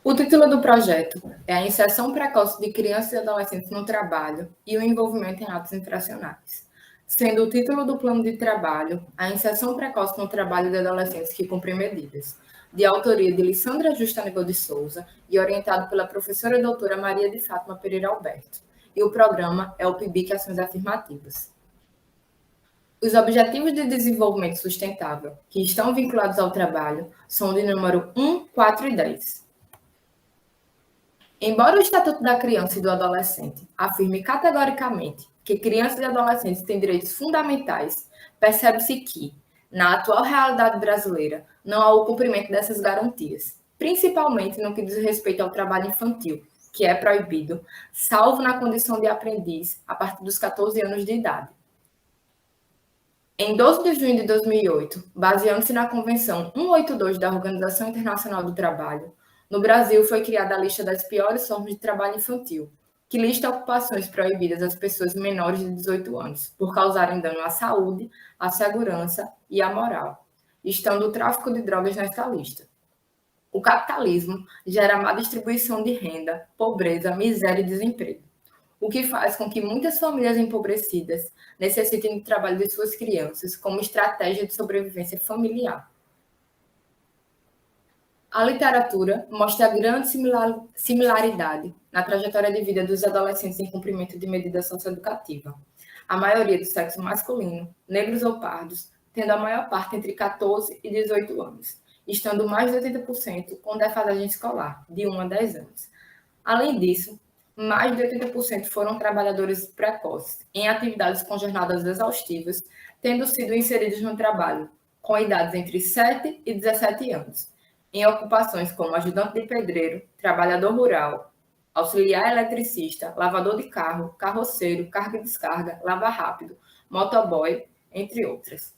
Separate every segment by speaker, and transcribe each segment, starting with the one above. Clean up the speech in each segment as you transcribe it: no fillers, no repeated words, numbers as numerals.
Speaker 1: O título do projeto é a inserção precoce de crianças e adolescentes no trabalho e o envolvimento em atos infracionais, sendo o título do plano de trabalho a inserção precoce no trabalho de adolescentes que cumprem medidas, de autoria de Lissandra Justa Nego de Souza e orientado pela professora doutora Maria de Fátima Pereira Alberto, e o programa é o PIBIC Ações Afirmativas. Os Objetivos de Desenvolvimento Sustentável, que estão vinculados ao trabalho, são de número 1, 4 e 10. Embora o Estatuto da Criança e do Adolescente afirme categoricamente que crianças e adolescentes têm direitos fundamentais, percebe-se que, na atual realidade brasileira, não há o cumprimento dessas garantias, principalmente no que diz respeito ao trabalho infantil, que é proibido, salvo na condição de aprendiz a partir dos 14 anos de idade. Em 12 de junho de 2008, baseando-se na Convenção 182 da Organização Internacional do Trabalho, no Brasil foi criada a lista das piores formas de trabalho infantil, que lista ocupações proibidas às pessoas menores de 18 anos, por causarem dano à saúde, à segurança e à moral, estando o tráfico de drogas nesta lista. O capitalismo gera má distribuição de renda, pobreza, miséria e desemprego, o que faz com que muitas famílias empobrecidas necessitem do trabalho de suas crianças como estratégia de sobrevivência familiar. A literatura mostra grande similaridade na trajetória de vida dos adolescentes em cumprimento de medida socioeducativa. A maioria do sexo masculino, negros ou pardos, tendo a maior parte entre 14 e 18 anos, estando mais de 80% com defasagem escolar, de 1 a 10 anos. Além disso, mais de 80% foram trabalhadores precoces, em atividades com jornadas exaustivas, tendo sido inseridos no trabalho, com idades entre 7 e 17 anos, em ocupações como ajudante de pedreiro, trabalhador rural, auxiliar eletricista, lavador de carro, carroceiro, carga e descarga, lava-rápido, motoboy, entre outras.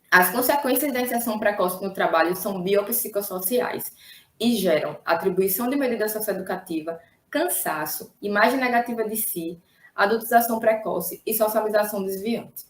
Speaker 1: As consequências da inserção precoce no trabalho são biopsicossociais e geram atribuição de medida socioeducativa, cansaço, imagem negativa de si, adultização precoce e socialização desviante.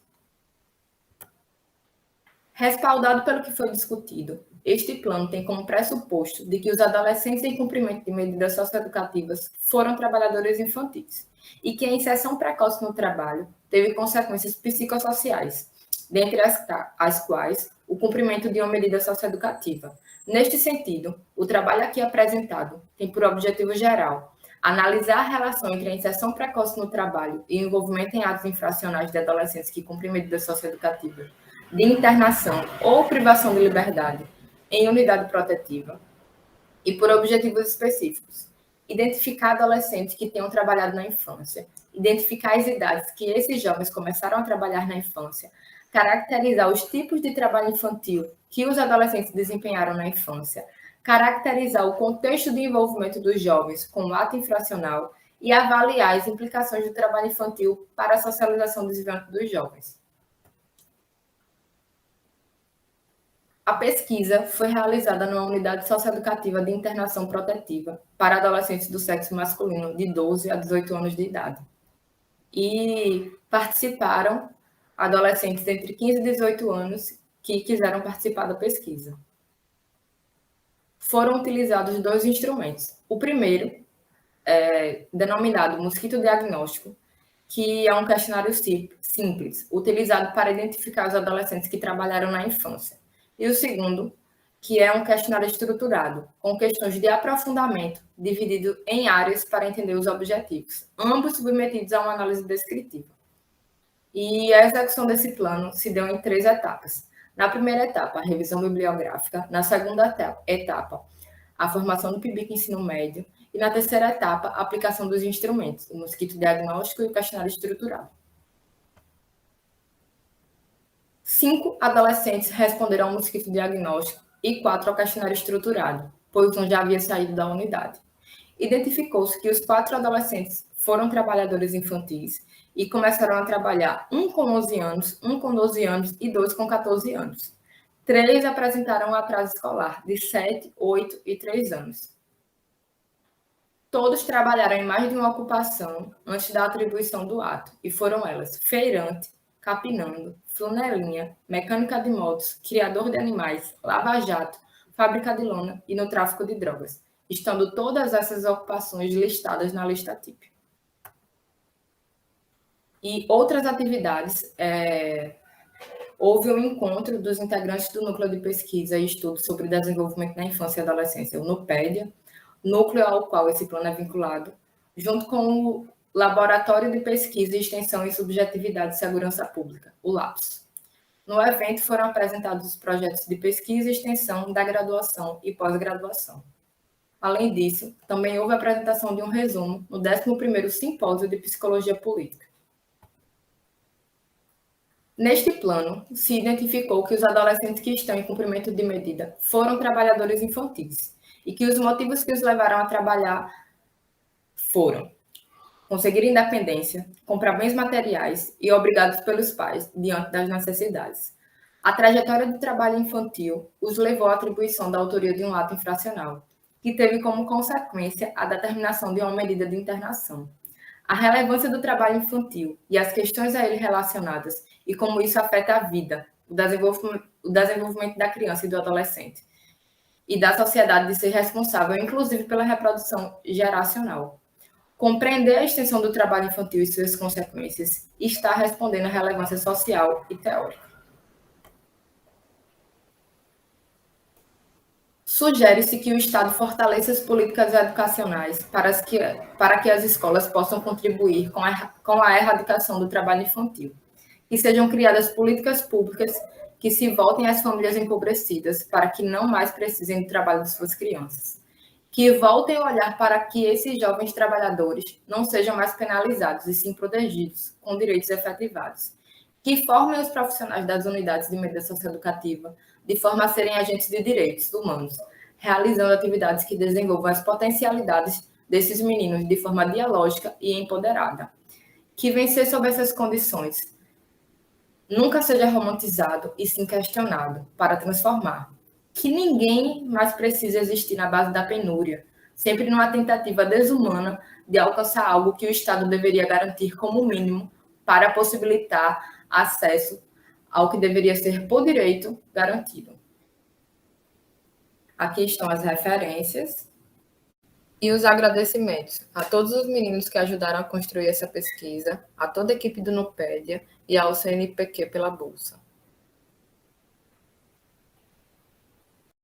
Speaker 1: Respaldado pelo que foi discutido, este plano tem como pressuposto de que os adolescentes em cumprimento de medidas socioeducativas foram trabalhadores infantis e que a inserção precoce no trabalho teve consequências psicossociais, dentre as quais o cumprimento de uma medida socioeducativa. Neste sentido, o trabalho aqui apresentado tem por objetivo geral analisar a relação entre a inserção precoce no trabalho e o envolvimento em atos infracionais de adolescentes que cumprem medidas socioeducativas de internação ou privação de liberdade em unidade protetiva e por objetivos específicos. Identificar adolescentes que tenham trabalhado na infância, identificar as idades que esses jovens começaram a trabalhar na infância, caracterizar os tipos de trabalho infantil que os adolescentes desempenharam na infância, caracterizar o contexto de envolvimento dos jovens com o ato infracional e avaliar as implicações do trabalho infantil para a socialização desviante dos jovens. A pesquisa foi realizada numa unidade socioeducativa de internação protetiva para adolescentes do sexo masculino de 12 a 18 anos de idade. E participaram adolescentes entre 15 e 18 anos que quiseram participar da pesquisa. Foram utilizados 2 instrumentos. O primeiro, denominado mosquito diagnóstico, que é um questionário simples, utilizado para identificar os adolescentes que trabalharam na infância. E o segundo, que é um questionário estruturado, com questões de aprofundamento, dividido em áreas para entender os objetivos, ambos submetidos a uma análise descritiva. E a execução desse plano se deu em 3 etapas. Na primeira etapa, a revisão bibliográfica. Na segunda etapa, a formação do PIBIC ensino médio. E na terceira etapa, a aplicação dos instrumentos, o mosquito diagnóstico e o questionário estruturado. 5 adolescentes responderam ao mosquito diagnóstico e 4 ao questionário estruturado, pois um já havia saído da unidade. Identificou-se que os 4 adolescentes foram trabalhadores infantis e começaram a trabalhar, um com 11 anos, um com 12 anos e 2 com 14 anos. 3 apresentaram um atraso escolar de 7, 8 e 3 anos. Todos trabalharam em mais de uma ocupação antes da atribuição do ato, e foram elas: feirante, capinando, flanelinha, mecânica de motos, criador de animais, lava-jato, fábrica de lona e no tráfico de drogas. estando todas essas ocupações listadas na lista TIP. E outras atividades, houve um encontro dos integrantes do Núcleo de Pesquisa e Estudo sobre Desenvolvimento na Infância e Adolescência, o NUPEDIA, núcleo ao qual esse plano é vinculado, junto com o Laboratório de Pesquisa, Extensão e Subjetividade e Segurança Pública, o LAPS. No evento foram apresentados os projetos de pesquisa e extensão da graduação e pós-graduação. Além disso, também houve a apresentação de um resumo no 11º Simpósio de Psicologia Política. Neste plano, se identificou que os adolescentes que estão em cumprimento de medida foram trabalhadores infantis e que os motivos que os levaram a trabalhar foram conseguir independência, comprar bens materiais e obrigados pelos pais diante das necessidades. A trajetória do trabalho infantil os levou à atribuição da autoria de um ato infracional, que teve como consequência a determinação de uma medida de internação. A relevância do trabalho infantil e as questões a ele relacionadas e como isso afeta a vida, o desenvolvimento da criança e do adolescente, e da sociedade de ser responsável, inclusive, pela reprodução geracional. Compreender a extensão do trabalho infantil e suas consequências está respondendo à relevância social e teórica. Sugere-se que o Estado fortaleça as políticas educacionais para que as escolas possam contribuir com a erradicação do trabalho infantil, que sejam criadas políticas públicas que se voltem às famílias empobrecidas para que não mais precisem do trabalho de suas crianças, que voltem a olhar para que esses jovens trabalhadores não sejam mais penalizados e sim protegidos, com direitos efetivados, que formem os profissionais das unidades de medida socioeducativa de forma a serem agentes de direitos humanos, realizando atividades que desenvolvam as potencialidades desses meninos de forma dialógica e empoderada, que vencer sob essas condições nunca seja romantizado e sim questionado para transformar, que ninguém mais precisa existir na base da penúria, sempre numa tentativa desumana de alcançar algo que o Estado deveria garantir como mínimo para possibilitar acesso ao que deveria ser por direito garantido. Aqui estão as referências e os agradecimentos a todos os meninos que ajudaram a construir essa pesquisa, a toda a equipe do NUPEDIA e ao CNPq pela bolsa.